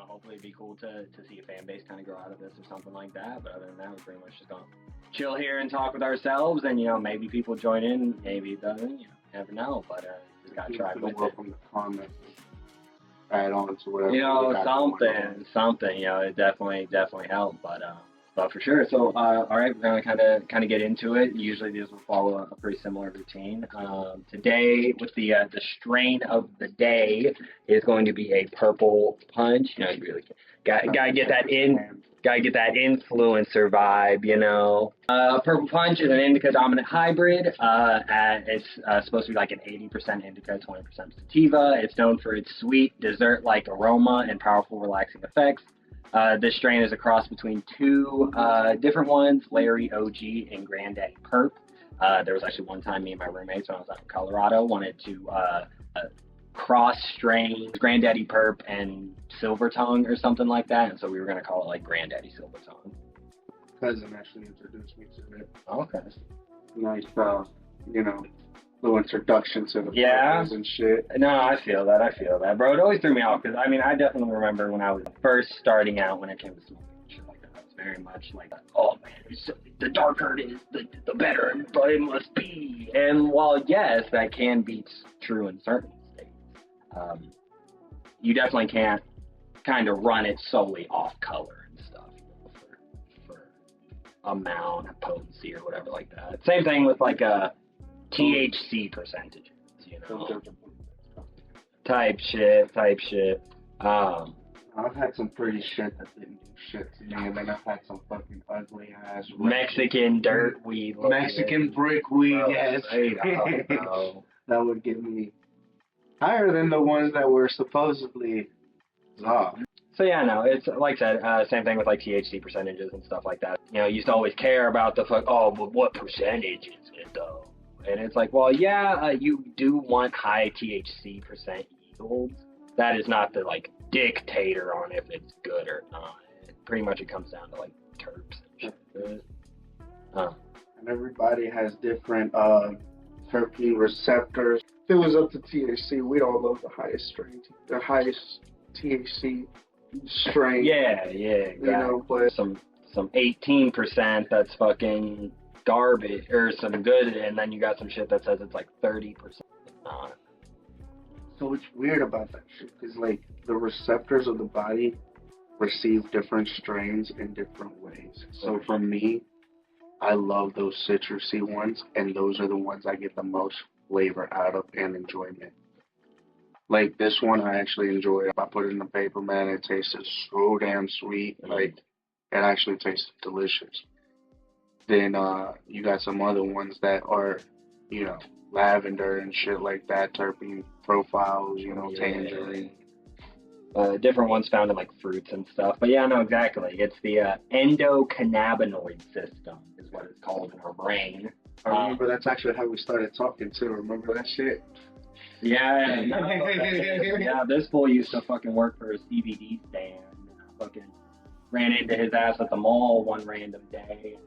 hopefully it'd be cool to see a fan base kind of grow out of this or something like that. But other than that, we're pretty much just gonna chill here and talk with ourselves, and maybe people join in, maybe it doesn't. Never know. But just gotta try with it. Welcome the comment. Add on to whatever. Something. It definitely helped. But for sure. So, all right, we're gonna kind of get into it. Usually, these will follow a pretty similar routine. Today, with the strain of the day, is going to be a purple punch. You really gotta get that in. Gotta get that influencer vibe, Purple Punch is an indica dominant hybrid. And it's supposed to be like an 80% indica, 20% sativa. It's known for its sweet, dessert-like aroma and powerful relaxing effects. This strain is a cross between two different ones, Larry OG and Granddaddy Perp. There was actually one time me and my roommates when I was out in Colorado wanted to cross strain Granddaddy Perp and Silver Tongue or something like that, and so we were gonna call it like Granddaddy Silver Tongue. Cousin actually introduced me to it. Okay. Nice, little introduction to the flavors and shit. No, I feel that, bro. It always threw me off because I definitely remember when I was first starting out when it came to smoking and shit like that. I was very much like, oh man, the darker it is, the better it must be. And while yes, that can be true in certain states, you definitely can't kind of run it solely off color and stuff for amount of potency or whatever like that. Same thing with like THC percentages, type shit. I've had some pretty shit that didn't do shit to me, and then I've had some fucking ugly ass Mexican dirt weed, Mexican brick weed, yes. That would get me higher than the ones that were supposedly raw. So yeah, no, it's like I said, same thing with like THC percentages and stuff like that. You used to always care about but what percentage is it though? And it's like, well, yeah, you do want high THC percent yields. That is not the like dictator on if it's good or not. Pretty much it comes down to like terps and shit. And everybody has different terpene receptors. If it was up to THC, we'd all love the highest THC strain. Yeah, exactly. But some 18% that's fucking garbage or some good, and then you got some shit that says it's like 30%. So it's weird about that shit because like the receptors of the body receive different strains in different ways. So for me, I love those citrusy ones, and those are the ones I get the most flavor out of and enjoyment. Like this one, I actually enjoy. If I put it in the paper, man, it tastes so damn sweet. Like it actually tastes delicious. Then you got some other ones that are, lavender and shit like that, terpene profiles, tangerine. Different ones found in like fruits and stuff. But yeah, no, exactly. It's the endocannabinoid system is what it's called in our brain. I remember that's actually how we started talking too. Remember that shit? Yeah. Yeah, this fool used to fucking work for a CBD stand. And I fucking ran into his ass at the mall one random day.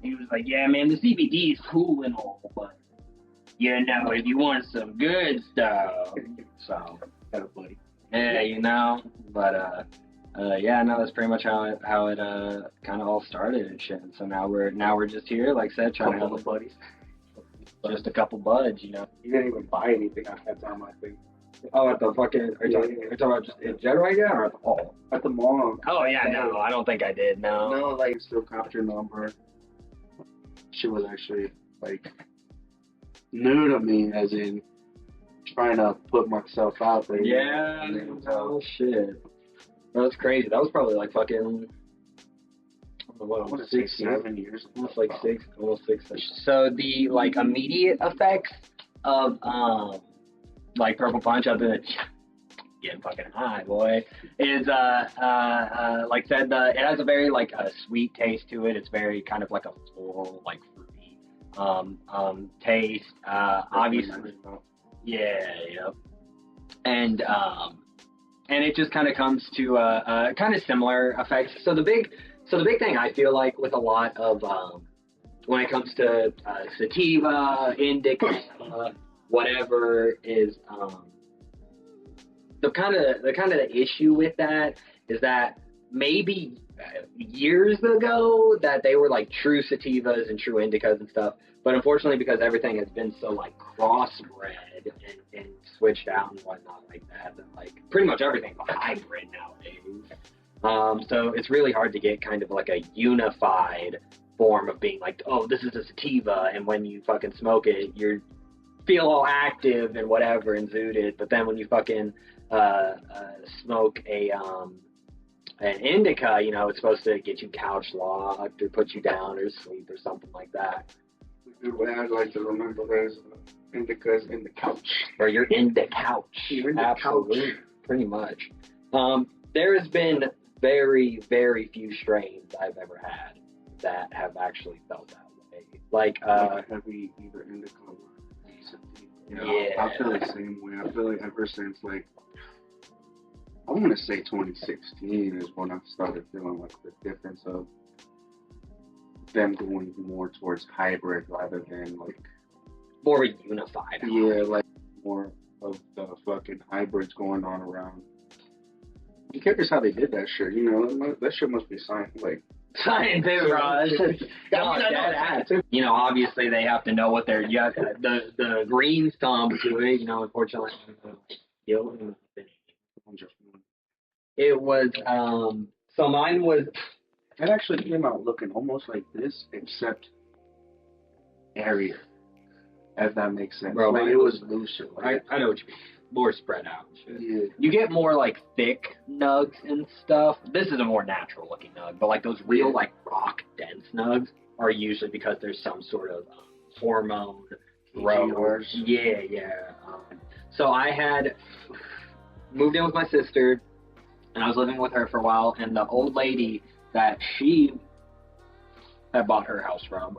He was like, yeah, man, the CBD is cool and all, but, if you want some good stuff. So, got a buddy. Yeah, but, that's pretty much how it kind of all started and shit. And so now we're just here, like I said, trying to help the buddies. Just a couple buds, You didn't even buy anything at that time, I think. Oh, at the fucking, are you talking about just in general right now, or at the mall? At the mall. Oh, yeah, no, I don't think I did, no. No, like, still copped your number. She was actually, like, new to me, as in trying to put myself out there. Yeah, oh, shit. That's crazy. That was probably, like, fucking, what, 6, 7 years ago. Almost six. So the, like, immediate effects of, like, Purple Punch, other than getting fucking high, boy, is, like I said, it has a very, like, a sweet taste to it. It's very kind of like a floral, like, fruity, taste. Obviously, yeah. And it just kind of comes to, kind of similar effects. So the big thing I feel like with a lot of, when it comes to, sativa, indica, whatever is, the kind of the issue with that is that maybe years ago that they were like true sativas and true indicas and stuff, but unfortunately because everything has been so like crossbred and switched out and whatnot like that, that like pretty much everything's a hybrid nowadays. So it's really hard to get kind of like a unified form of being like, oh, this is a sativa, and when you fucking smoke it, you feel all active and whatever and zooted, but then when you fucking smoke an indica, you know, it's supposed to get you couch locked or put you down or sleep or something like that. The way I like to remember is indicas in the couch. Or you're in the couch. You're in the Absolutely, couch. pretty much. There has been very, very few strains I've ever had that have actually felt that way. Like a heavy either indica or sativa. You know, yeah. I feel the same way. I feel like ever since like I want to say 2016 is when I started feeling like the difference of them going more towards hybrid rather than like more unified. yeah, like more of the fucking hybrids going on around. I'm curious how they did that shit. You know, that shit must be like Scientific, bro. You know, obviously they have to know what they're. You have the green thumb to it. You know, unfortunately, it was. So mine was. It actually came out looking almost like this, except airier. If that makes sense. Bro, like it was looser. Like, I know what you mean. More spread out and shit. yeah. You get more like thick nugs and stuff. This is a more natural looking nug, but like those real like rock dense nugs are usually because there's some sort of hormone growth. Yeah. So I had moved in with my sister, and I was living with her for a while, and the old lady that she had bought her house from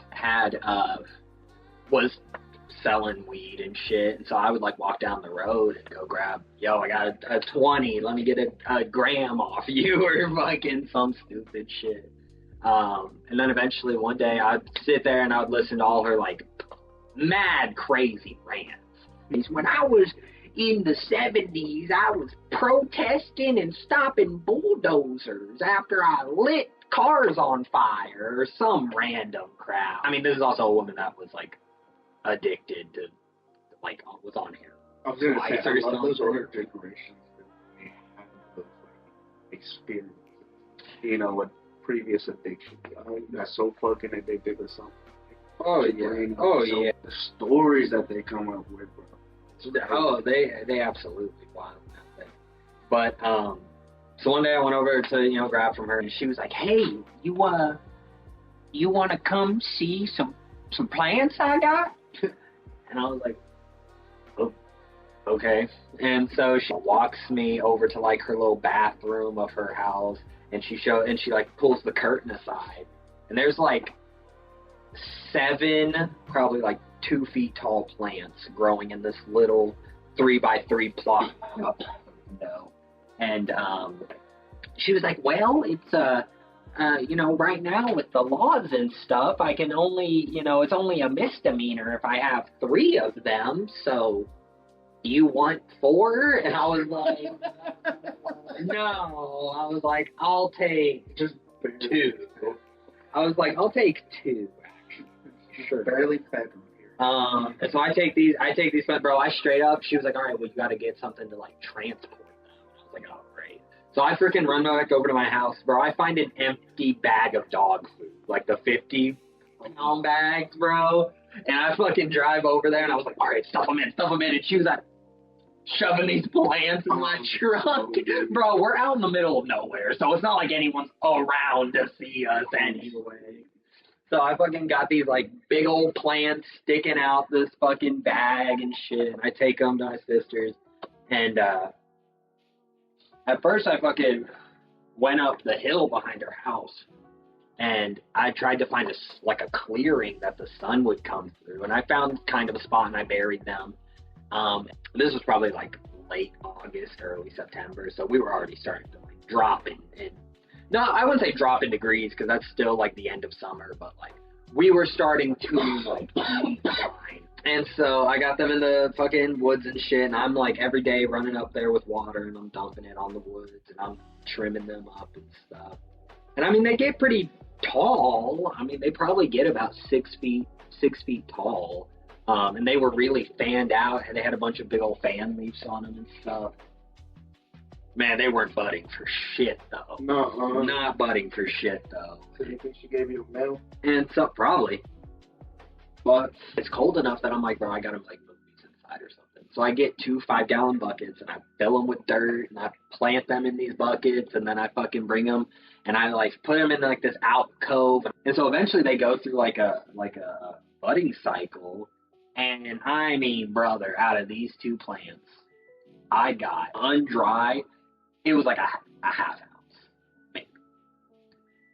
had was selling weed and shit, and so I would like walk down the road and go grab, yo, I got a 20, let me get a gram off you, or fucking some stupid shit. And then eventually one day I'd sit there and I would listen to all her like mad crazy rants. When I was in the 70s, I was protesting and stopping bulldozers after I lit cars on fire or some random crap. I mean, this is also a woman that was like addicted to, like, was on here. I was gonna say, I love those older generations that they have those like experiences, you know, with previous addictions. That's so fucking addicted to something. Oh yeah. Oh yeah. The stories that they come up with, bro. Oh, they absolutely wild that thing. But so one day I went over to grab from her, and she was like, "Hey, you wanna come see some plants I got?" And I was like, "Oh, okay." And so she walks me over to like her little bathroom of her house, and she like pulls the curtain aside, and there's like 7 probably like 2 feet tall plants growing in this little 3x3 plot up the window. And she was like, "Well, it's right now with the laws and stuff, I can only, it's only a misdemeanor if I have 3 of them. So you want 4?" And I was like, "No." I was like, "I'll take just 2." I was like, "I'll take 2." Sure. Barely fed them here. And so I take these, but bro, I straight up, she was like, "All right, well, you got to get something to like transport them." I was like, "Oh, great." So I freaking run back over to my house, bro. I find an empty bag of dog food, like the 50-pound bags, bro. And I fucking drive over there, and I was like, "All right, stuff them in." And she was like, shoving these plants in my trunk. Bro, we're out in the middle of nowhere, so it's not like anyone's around to see us anyway. So I fucking got these like big old plants sticking out this fucking bag and shit. I take them to my sister's, and at first I fucking went up the hill behind her house, and I tried to find a clearing that the sun would come through, and I found kind of a spot and I buried them. This was probably like late August, early September, so we were already starting to like drop in. No, I wouldn't say drop in degrees because that's still like the end of summer, but like we were starting to like decline. And so I got them in the fucking woods and shit, and I'm like every day running up there with water, and I'm dumping it on the woods, and I'm trimming them up and stuff. And I mean, they get pretty tall. I mean, they probably get about 6 feet, 6 feet tall. And they were really fanned out, and they had a bunch of big old fan leaves on them and stuff. Man, they weren't budding for shit though. No, Not budding for shit though. So you think she gave you a male? And so probably, but it's cold enough that I'm like, bro, I gotta like move these inside or something. So I get 2 5-gallon buckets and I fill them with dirt and I plant them in these buckets and then I fucking bring them and I like put them in like this alcove. And so eventually they go through like a budding cycle. And I mean, brother, out of these 2 plants, I got undry. It was like a half ounce, maybe.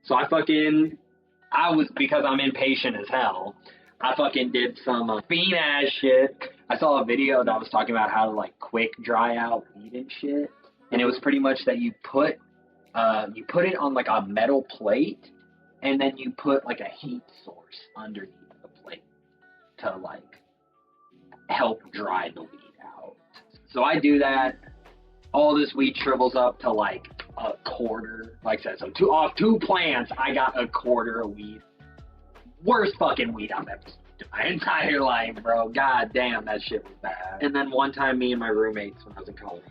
So I was, because I'm impatient as hell, I fucking did some fiend ass shit. I saw a video that was talking about how to like quick dry out weed and shit. And it was pretty much that you put it on like a metal plate and then you put like a heat source underneath the plate to like help dry the weed out. So I do that. All this weed shrivels up to like a quarter. Like I said, so off 2 plants, I got a quarter of weed. Worst fucking weed I've ever seen in my entire life, bro. God damn, that shit was bad. And then one time, me and my roommates, when I was in Colorado,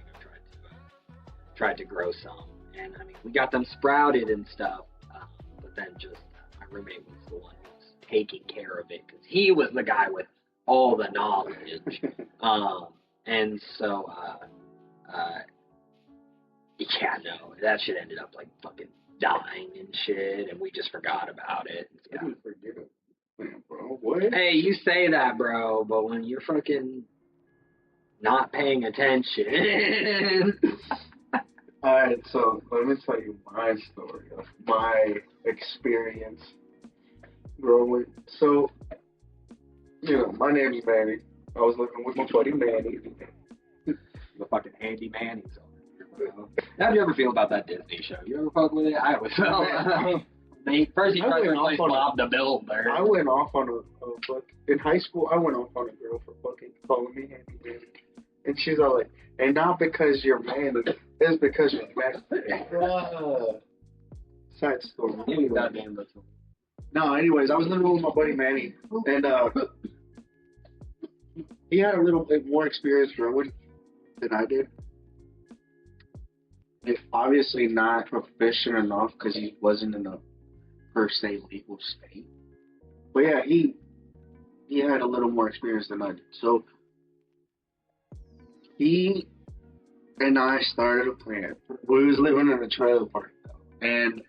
tried to grow some. And I mean, we got them sprouted and stuff. But then just my roommate was the one who was taking care of it because he was the guy with all the knowledge. And so, yeah, no, that shit ended up like fucking dying and shit, and we just forgot about it. Yeah. I didn't forget it. Man, bro, what? Hey, you say that, bro, but when you're fucking not paying attention. Alright, so let me tell you my story of my experience growing. So, you know, my name's Manny. I was living with my buddy Manny. The fucking Andy Manning's over here, bro. How'd you ever feel about that Disney show? You ever fuck with it? I was. First he tried to replace Bob the Builder. I went off on a fuck in high school. I went off on a girl for fucking calling me Andy Manning, and she's all like, "And not because you're Manny, it's because you're Manny." Side story. Goddamn, No, anyways, I was living with my buddy Manny, and he had a little bit more experience growing than I did. If obviously not proficient enough because he wasn't in a per se legal state. But yeah, he had a little more experience than I did. So he and I started a plan. We was living in a trailer park though. And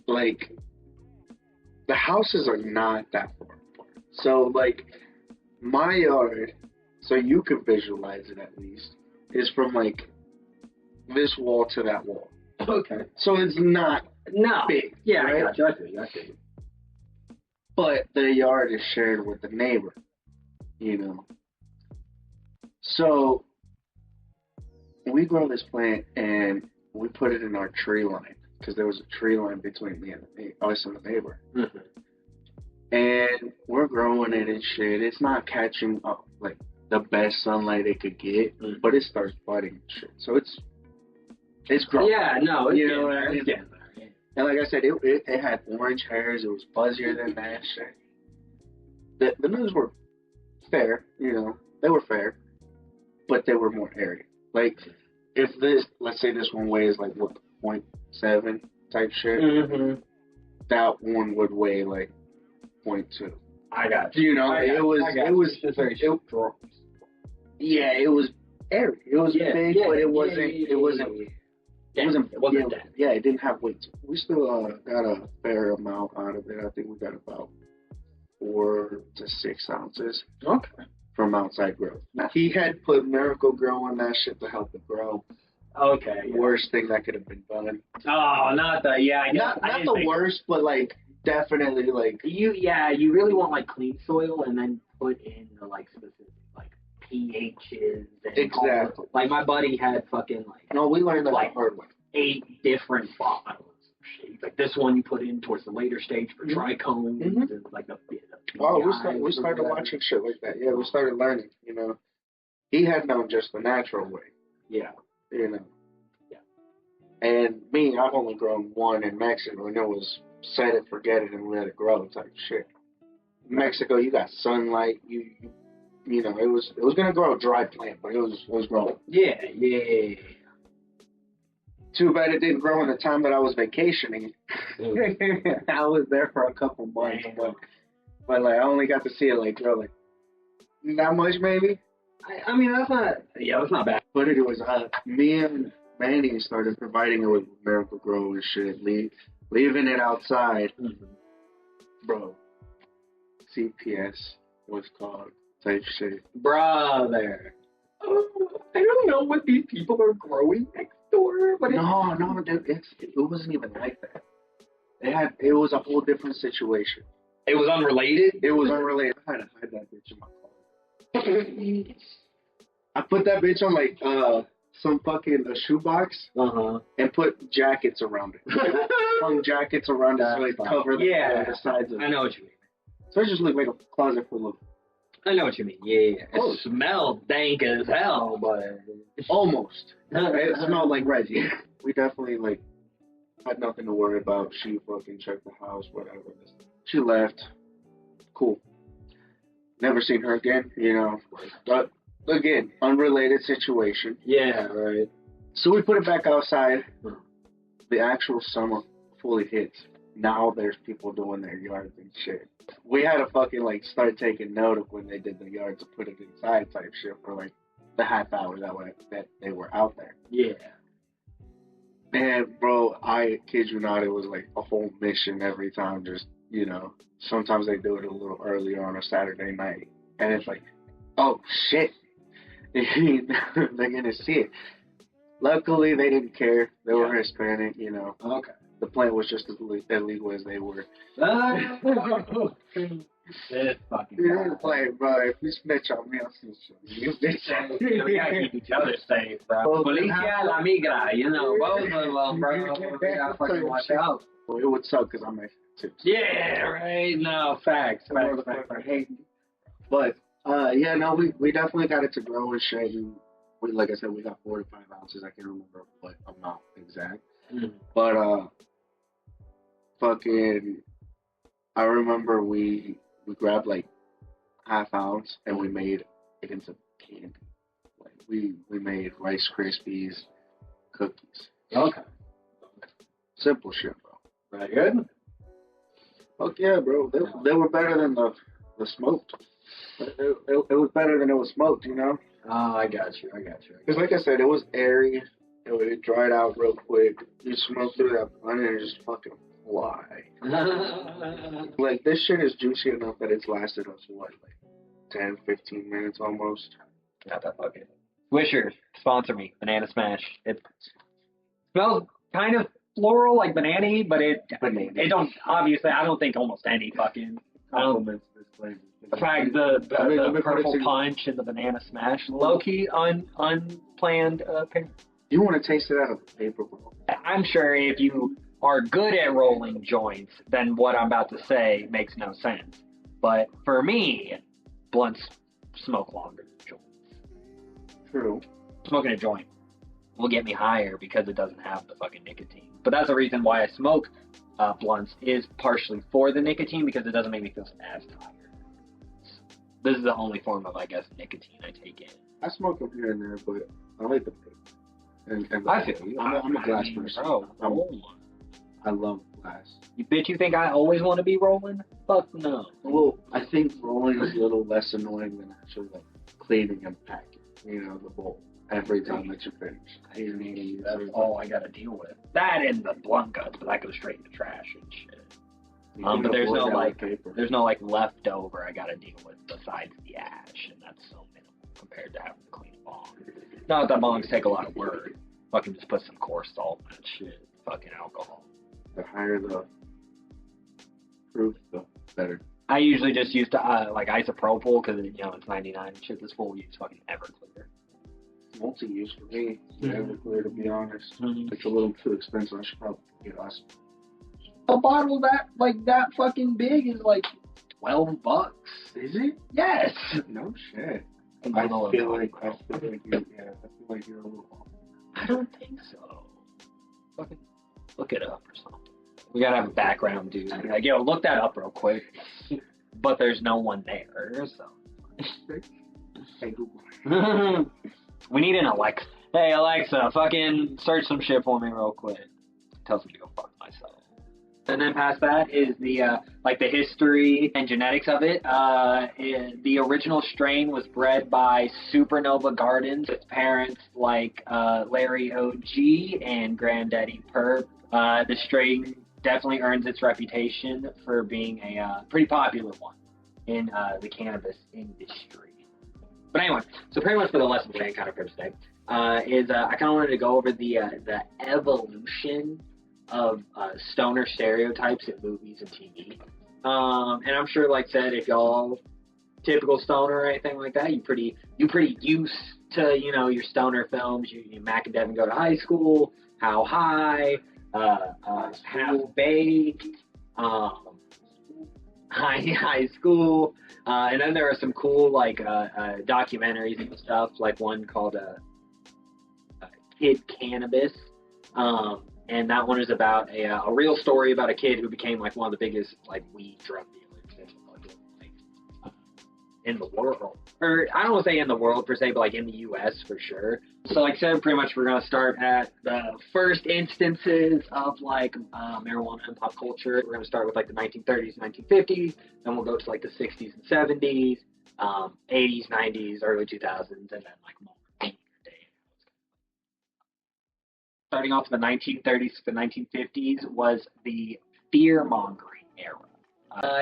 like the houses are not that far apart. So like my yard, so you can visualize it at least, is from like this wall to that wall. Okay. So it's not big. Yeah, right? I got you. But the yard is shared with the neighbor, you know. So we grow this plant and we put it in our tree line because there was a tree line between me and us and the neighbor. Mm-hmm. And we're growing it and shit. It's not catching up like the best sunlight it could get, but it starts budding and shit. So it's growing. Yeah, no, it's you getting know there. what I mean? It's getting there. Yeah. And like I said, it had orange hairs. It was buzzier than that shit. The news were fair, you know, they were fair, but they were more airy. Like if this, let's say this one weighs like what 0.7 type shit, that one would weigh like 0.2. I got you. You know, it was just very strong. Yeah, it was airy. It was big, but it wasn't dense. Yeah, it didn't have weight. We still got a fair amount out of it. I think we got about 4 to 6 ounces. Okay. From outside growth. Now, he had put Miracle Grow on that shit to help it grow. Okay. Yeah. Worst thing that could have been done. Oh, not the not the worst, but like definitely like you really want like clean soil and then put in the like specific like pHs and exactly. Like my buddy had fucking like no, we learned that like the hard way. 8 different bottles shades. Like this one you put in towards the later stage for trichomes and like the Wow, eyes we or started whatever. watching shit like that. Yeah, we started learning. You know, he had known just the natural way. Yeah. You know, Yeah. and me, I've only grown one in Mexico, and it was set it, forget it, and let it grow type shit. In Mexico, you got sunlight. You know, it was gonna grow a dry plant, but it was growing. Yeah. Too bad it didn't grow in the time that I was vacationing. I was there for a couple months, but like I only got to see it like grow like not much maybe. I mean that's not bad. But it was me and Manny started providing it with Miracle Grow and shit, leaving it outside, bro. CPS was called type shit. Brother. I don't know what these people are growing next door, but No, dude, it wasn't even like that. It was a whole different situation. it was unrelated. It was unrelated. I had to hide that bitch in my car. I put that bitch on like some fucking shoebox and put jackets around it. Hung jackets around it so it covered the sides of it. I know what you mean. So it just looked like a closet full of. I know what you mean. Yeah. It smelled dank as hell, but Almost. It smelled like Reggie. We definitely like had nothing to worry about. She fucking checked the house, whatever. She left. Cool. Never seen her again, you know. But again, unrelated situation. Yeah, right. So we put it back outside. The actual summer fully hits. Now there's people doing their yards and shit. We had to fucking like start taking note of when they did the yards to put it inside type shit for like the half hour that they were out there. Yeah. And bro, I kid you not, it was like a whole mission every time. Just you know, sometimes they do it a little earlier on a Saturday night, and it's like, oh shit, they're gonna see it. Luckily, they didn't care. They were Hispanic, you know. Okay. The plant was just as illegal as they were. This fucking Play, bro. If you snitch on me, I'll snitch on you. We gotta keep each other safe, bro. Policia la migra, you know, both of them, bro. We gotta fucking watch out. Well, it would suck because I'm Mexican too. Yeah, right. No, facts. But yeah, no, we definitely got it to grow and shit. And we, like I said, we got 4 to 5 ounces. I can't remember what amount exact. But fucking, I remember we grabbed like half ounce and we made it into candy. Like we made Rice Krispies, cookies. Okay. Simple shit, bro. Very good. Fuck yeah, bro. They were better than the smoked. It was better than it was smoked, you know? Oh, I got you. Because like I said, it was airy. It dried out real quick. You smoke through that blunt and it just fucking fly. Like, this shit is juicy enough that it's lasted us, what, like 10, 15 minutes almost? Not that fucking. Swisher, sponsor me. Banana Smash. It smells kind of floral, like banana-y, but it don't, obviously, I don't think almost any fucking compliments this flavor. The fact the purple punch and the banana smash, low key unplanned pair. You want to taste it out of the paper, bro? I'm sure if you are good at rolling joints, then what I'm about to say makes no sense. But for me, blunts smoke longer than joints. True. Smoking a joint will get me higher because it doesn't have the fucking nicotine. But that's the reason why I smoke blunts is partially for the nicotine because it doesn't make me feel as tired. This is the only form of, I guess, nicotine I take in. I smoke them here and there, but I like the paper. And I feel you. I'm a glass person. I love glass. You bitch, you think I always want to be rolling? Fuck no. Well, I think rolling is a little less annoying than actually like cleaning and packing, you know, the bowl every time that you finish. That's all I gotta deal with. That and the blunt guts, but that goes straight in the trash and shit. But there's no like leftover I gotta deal with besides the ash, and that's so minimal compared to having to clean a bong. Not that bongs take a lot of work. Fucking just put some coarse salt in that shit. Fucking alcohol. The higher the proof, the better. I usually just use like isopropyl because you know it's 99 and shit. This full use fucking Everclear. Multi-use for me. Everclear, to be honest. It's a little too expensive. I should probably get us a bottle that fucking big is like $12. Is it? Yes. No shit. I Vanilla feel like vodka. you're a little off. I don't think so. Fucking look it up or something. We gotta have a background, dude. Like, yo, look that up real quick. But there's no one there, so. Hey Google. We need an Alexa. Hey Alexa, fucking search some shit for me real quick. Tells me to go fuck myself. And then past that is the the history and genetics of it. The original strain was bred by Supernova Gardens. Its parents Larry OG and Granddaddy Perp. The strain definitely earns its reputation for being a pretty popular one in the cannabis industry. But anyway, so pretty much for the lesson today, kind of for today, I kind of wanted to go over the evolution of stoner stereotypes in movies and TV. And I'm sure, like I said, if y'all typical stoner or anything like that, you pretty used to your stoner films. You Mac and Devin Go to High School, How High, Half Baked, High School, and then there are some cool documentaries and stuff, like one called Kid Cannabis, and that one is about a real story about a kid who became one of the biggest weed drug dealers in the world. Or I don't want to say in the world per se, but in the U.S. for sure. So like I said, pretty much we're going to start at the first instances of marijuana in pop culture. We're going to start with the 1930s, 1950s, then we'll go to the 60s and 70s, 80s, 90s, early 2000s, and then more day. Starting off in the 1930s to the 1950s was the fear-mongering era.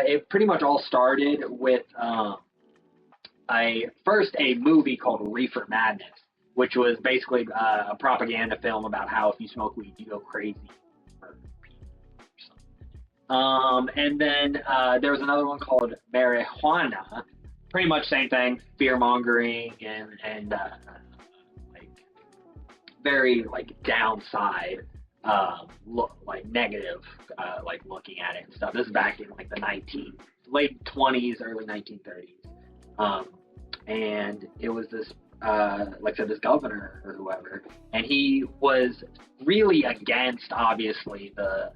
It pretty much all started with a movie called Reefer Madness, which was basically a propaganda film about how if you smoke weed, you go crazy. And then there was another one called Marijuana, pretty much same thing, fear mongering and very downside, negative, looking at it and stuff. This is back in the late 20s, early 1930s. And it was this, like I said, this governor or whoever, and he was really against, obviously, the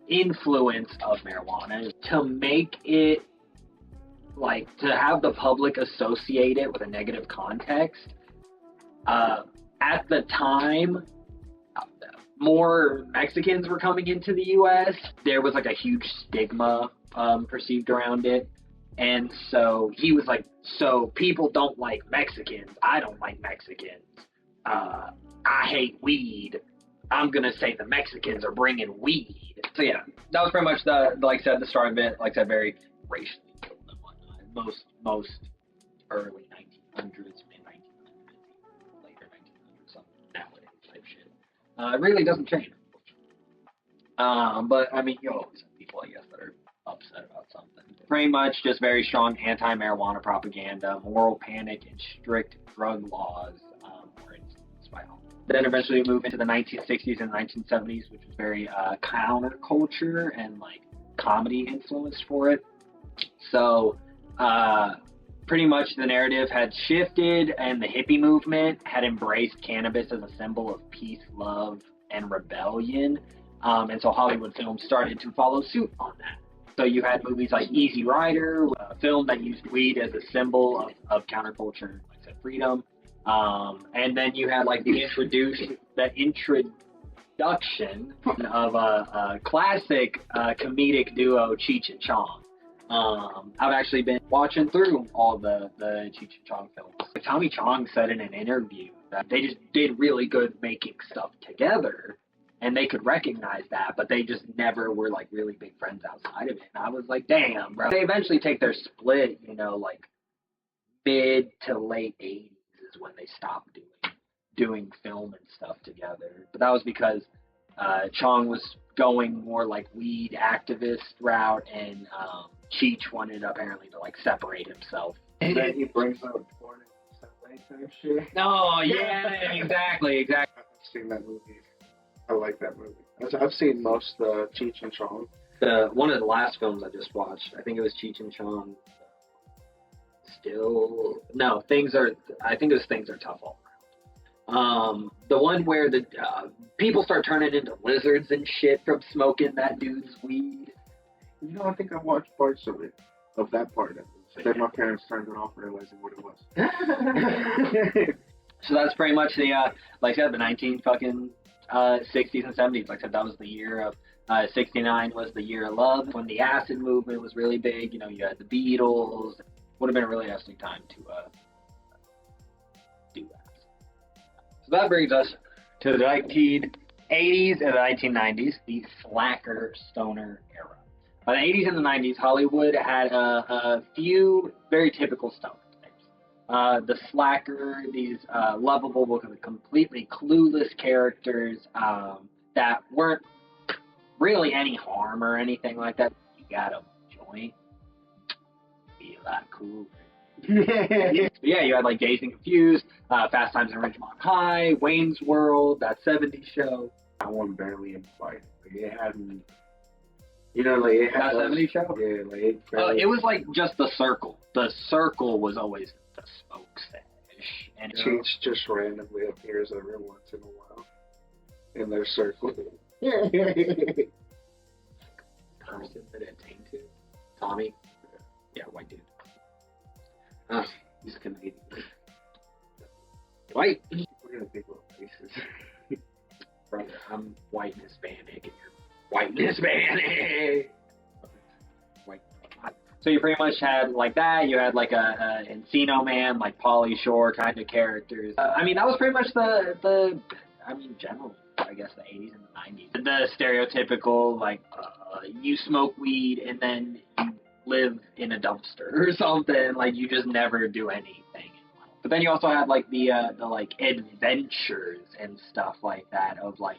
influence of marijuana to make it, to have the public associate it with a negative context. At the time, more Mexicans were coming into the U.S. There was a huge stigma perceived around it. And so he was so people don't like Mexicans. I don't like Mexicans. I hate weed. I'm going to say the Mexicans are bringing weed. So yeah, that was pretty much the start of it. Like I said, very racially killed and whatnot. Most early 1900s, mid 1900s, later 1900s, something nowadays type shit. It really doesn't change. But I mean, you always have people, I guess, that are upset about something. Pretty much just very strong anti-marijuana propaganda, moral panic, and strict drug laws were influenced by all. Then eventually we move into the 1960s and 1970s, which was very counterculture and comedy influenced for it. So pretty much the narrative had shifted, and the hippie movement had embraced cannabis as a symbol of peace, love, and rebellion. And so Hollywood films started to follow suit on that. So you had movies like Easy Rider, a film that used weed as a symbol of counterculture, like I said, freedom. And then you had the introduction of a classic comedic duo, Cheech and Chong. I've actually been watching through all the Cheech and Chong films. Tommy Chong said in an interview that they just did really good making stuff together. And they could recognize that, but they just never were really big friends outside of it. And I was like, damn, bro. They eventually take their split, mid to late 80s is when they stopped doing film and stuff together. But that was because Chong was going more weed activist route, and Cheech wanted apparently to separate himself. And then he brings up porn and stuff type shit. Oh yeah, exactly. I've seen that movie. I like that movie. I've seen most Cheech and Chong. One of the last films I just watched, I think it was Cheech and Chong. I think it was Things Are Tough All Around. The one where the people start turning into lizards and shit from smoking that dude's weed. You know, I think I watched parts of it, of that part of it. Then my parents turned it off, realizing what it was. So that's pretty much the, like I said, the 19 fucking 60s and 70s. Like I said, that was the year of, 69 was the year of love, when the acid movement was really big. You know, you had the Beatles. Would have been a really interesting time to do that. So that brings us to the 1980s and the 1990s, the slacker stoner era. By the 80s and the 90s, Hollywood had a few very typical stoner types. The slacker, these lovable, completely clueless characters that weren't really any harm or anything like that. You got a joint, be a lot cool. Yeah, you had like Dazed and Confused, Fast Times at Ridgemont High, Wayne's World, that 70s show. That one barely invited. Like, it had me. You know, like it had that 70s show. Yeah, like it was like just the circle. The circle was always the smoke sesh, and Cheech just randomly appears every once in a while in their circle. Person that it tamed to? Tommy? Yeah, white dude. He's Canadian. White? We're gonna big little faces. Brother, I'm white and Hispanic, and you're white and Hispanic. White. So you pretty much had like that. You had like a Encino Man, like Pauly Shore kind of characters. I mean, that was pretty much general, I guess, the 80s and the 90s. The stereotypical, like, you smoke weed and then you live in a dumpster or something. Like, you just never do anything in life. But then you also had like the like adventures and stuff like that of like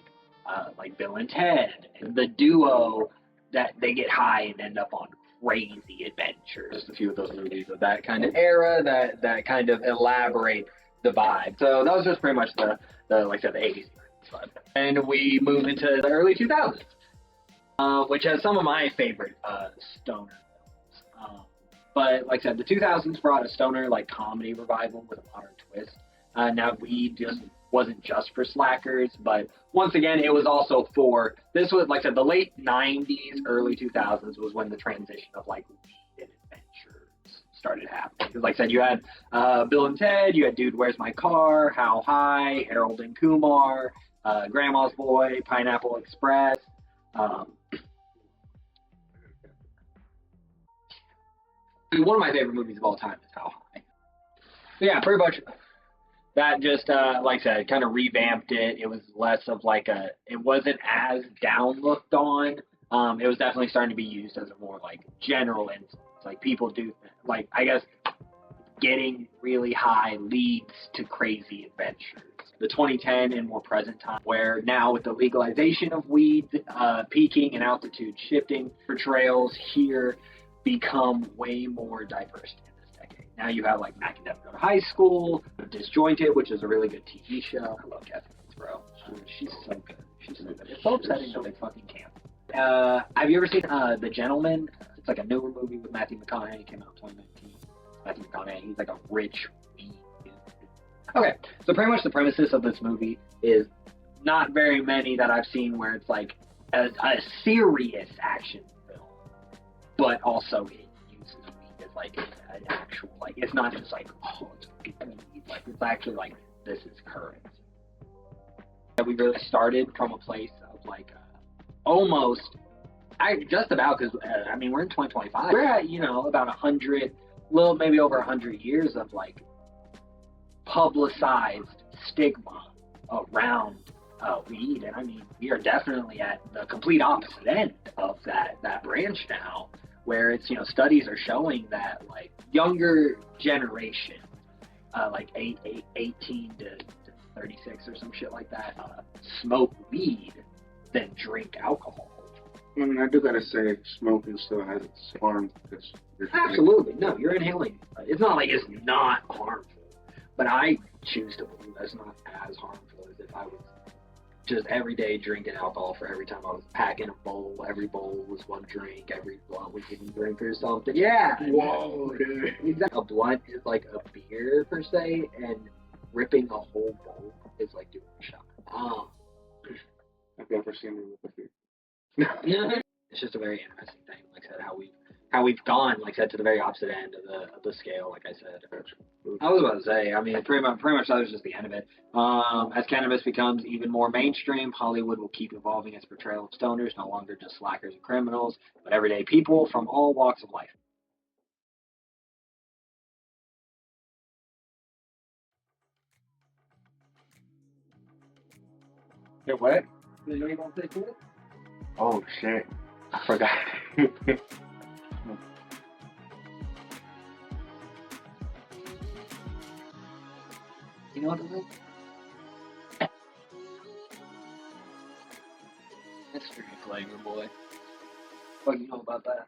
Bill and Ted, and the duo that they get high and end up on crazy adventures. Just a few of those movies of that kind of era that kind of elaborate the vibe. So that was just pretty much the like I said, the 80s. And we move into the early 2000s, which has some of my favorite stoner films. But like I said, the 2000s brought a stoner like comedy revival with a modern twist. Now weed just wasn't just for slackers, but once again, it was also for, this was like I said, the late 90s, early 2000s was when the transition of like weed and adventures started happening. Because like I said, you had Bill and Ted, you had Dude, Where's My Car, How High, Harold and Kumar, Grandma's Boy, Pineapple Express. One of my favorite movies of all time is How High. But yeah, pretty much that just, like I said, kind of revamped it. It was less of like it wasn't as down looked on. It was definitely starting to be used as a more like general influence. Like people do, like, I guess getting really high leads to crazy adventures. The 2010 and more present time, where now with the legalization of weed peaking and altitude shifting, portrayals here become way more diverse in this decade. Now you have like Mac and Never Go to High School, Disjointed, which is a really good TV show. I love Kathy Bro. She's so good. She's so good. It's so upsetting that they fucking can't. Have you ever seen The Gentleman? It's like a newer movie with Matthew McConaughey. It came out in 2019. Matthew McConaughey, he's like a rich weed dude. Okay, so pretty much the premises of this movie is not very many that I've seen where it's like a serious action film, but also it uses weed as like an actual, like, it's not just like, oh, it's weed. Like, it's actually like, this is current. We really started from a place of like almost, just about, because I mean, we're in 2025. We're at, about 100, maybe over 100 years of like publicized stigma around weed, and I mean, we are definitely at the complete opposite end of that branch now, where it's, studies are showing that like younger generation, like 18 to 36 or some shit like that, smoke weed than drink alcohol. I mean, I do gotta say, smoking still has its harm. Absolutely. No, you're inhaling. It's not like it's not harmful, but I choose to believe that it's not as harmful as if I was just every day drinking alcohol for every time I was packing a bowl. Every bowl was one drink. Every blunt was one drink or something. Yeah. Whoa, dude. Exactly. A blunt is like a beer per se, and ripping a whole bowl is like doing a shot. I've never seen him with a beer. It's just a very interesting thing. Like I said, how we've gone, like I said, to the very opposite end of the scale. Like I said, I was about to say. I mean, pretty much that was just the end of it. As cannabis becomes even more mainstream, Hollywood will keep evolving its portrayal of stoners, no longer just slackers and criminals, but everyday people from all walks of life. Hey, what? You know you gonna say cool? Oh shit! I forgot. You know what it is? It's street flavor, boy. What do you know about that?